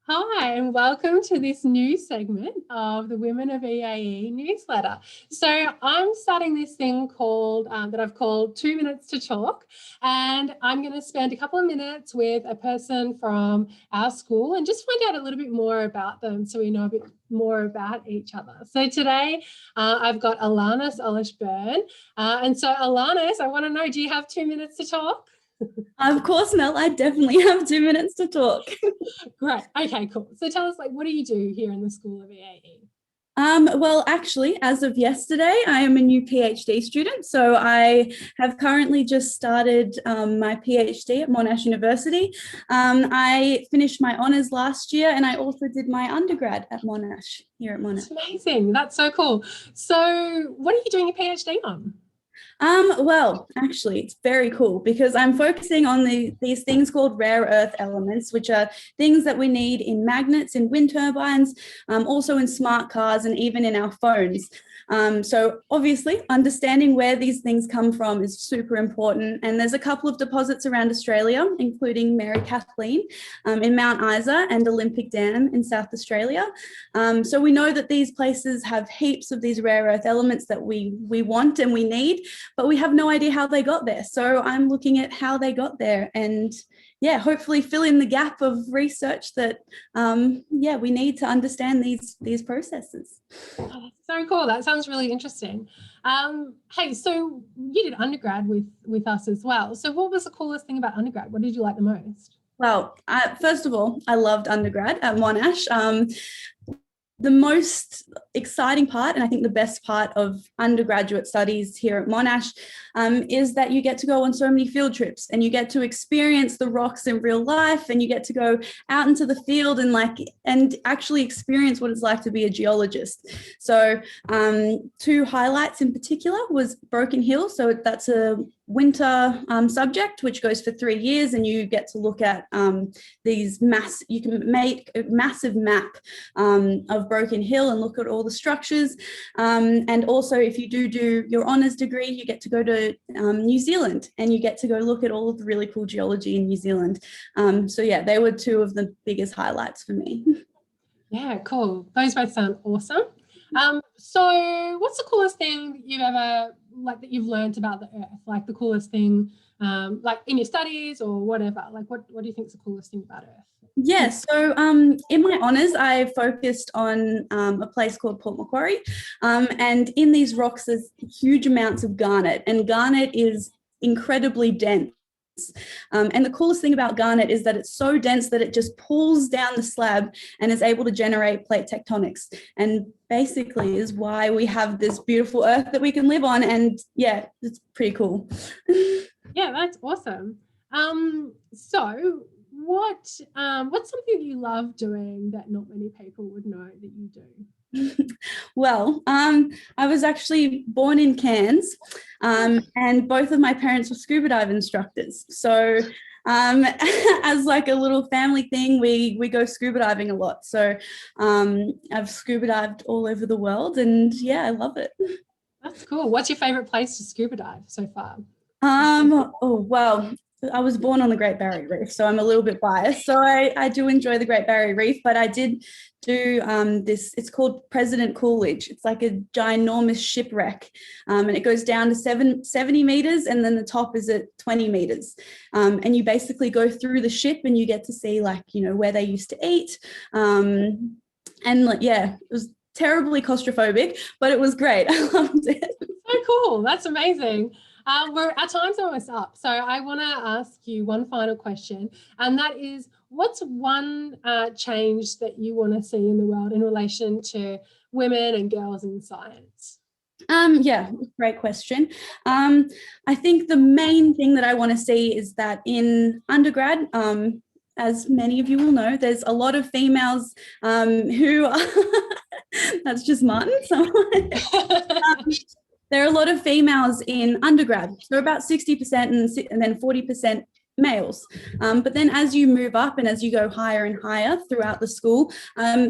Hi, and welcome to this new segment of the Women of EAE newsletter. So I'm starting this thing called that I've called 2 minutes to talk, and I'm going to spend a couple of minutes with a person from our school and just find out a little bit more about them so we know a bit more about each other. So today I've got Alanis Olesch-Byrne. And so Alanis, I want to know, do you have 2 minutes to talk? Of course, Mel, I definitely have 2 minutes to talk. Great. Okay, cool. So tell us, what do you do here in the School of EAE? Well, actually, as of yesterday, I am a new PhD student. So I have currently just started my PhD at Monash University. I finished my honours last year, and I also did my undergrad at Monash, here at Monash. That's amazing. That's so cool. So what are you doing your PhD on? Well, actually, it's very cool because I'm focusing on these things called rare earth elements, which are things that we need in magnets, in wind turbines, also in smart cars, and even in our phones. So obviously, understanding where these things come from is super important. And there's a couple of deposits around Australia, including Mary Kathleen in Mount Isa and Olympic Dam in South Australia. So we know that these places have heaps of these rare earth elements that we want and we need, but we have no idea how they got there. So I'm looking at how they got there and hopefully fill in the gap of research that we need to understand these processes. Oh, that's so cool. That sounds really interesting. Hey, so you did undergrad with us as well. So what was the coolest thing about undergrad? What did you like the most? Well, first of all, I loved undergrad at Monash. The most exciting part, and I think the best part of undergraduate studies here at Monash, is that you get to go on so many field trips and you get to experience the rocks in real life, and you get to go out into the field and actually experience what it's like to be a geologist. So two highlights in particular was Broken Hill. So that's a winter subject which goes for 3 years, and you get to look at you can make a massive map of Broken Hill and look at all the structures, and also if you do your honours degree, you get to go to New Zealand and you get to go look at all of the really cool geology in New Zealand. They were two of the biggest highlights for me. Yeah, cool. Those both sound awesome. So what's the coolest thing that you've learned about the earth? Like the coolest thing, like in your studies or whatever? Like what do you think is the coolest thing about earth? Yeah, so in my honours, I focused on a place called Port Macquarie, and in these rocks there's huge amounts of garnet, and garnet is incredibly dense. And the coolest thing about garnet is that it's so dense that it just pulls down the slab and is able to generate plate tectonics, and basically is why we have this beautiful earth that we can live on. And yeah, it's pretty cool. Yeah, that's awesome. So what's something you love doing that not many people would know that you do? Well, I was actually born in Cairns, and both of my parents were scuba dive instructors. So as like a little family thing, we go scuba diving a lot. So I've scuba dived all over the world, and yeah, I love it. That's cool. What's your favorite place to scuba dive so far? Well, I was born on the Great Barrier Reef, so I'm a little bit biased. So I do enjoy the Great Barrier Reef, but I did do it's called President Coolidge. It's like a ginormous shipwreck, and it goes down to 70 meters, and then the top is at 20 meters. And you basically go through the ship and you get to see where they used to eat. And it was terribly claustrophobic, but it was great. I loved it. So cool. That's amazing. Our time's almost up. So I want to ask you one final question, and that is, what's one change that you want to see in the world in relation to women and girls in science? Great question. I think the main thing that I want to see is that in undergrad, as many of you will know, there's a lot of females who are that's just Martin. So there are a lot of females in undergrad, so about 60% and then 40% males. But then as you move up and as you go higher and higher throughout the school,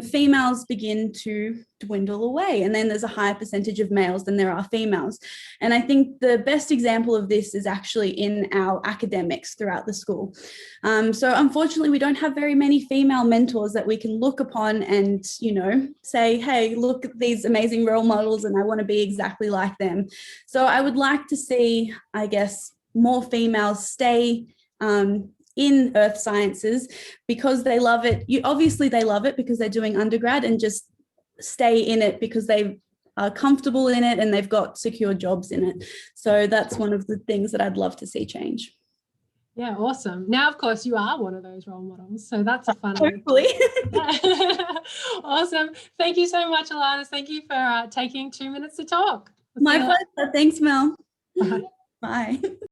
females begin to dwindle away. And then there's a higher percentage of males than there are females. And I think the best example of this is actually in our academics throughout the school. So unfortunately, we don't have very many female mentors that we can look upon and, you know, say, hey, look at these amazing role models and I want to be exactly like them. So I would like to see, I guess, more females stay in earth sciences because they love it. Obviously they love it because they're doing undergrad, and just stay in it because they are comfortable in it and they've got secure jobs in it. So that's one of the things that I'd love to see change. Yeah, awesome. Now, of course, you are one of those role models, so that's a fun Hopefully. Awesome. Thank you so much, Alanis. Thank you for taking 2 minutes to talk. My pleasure. Thanks, Mel. Bye. Bye.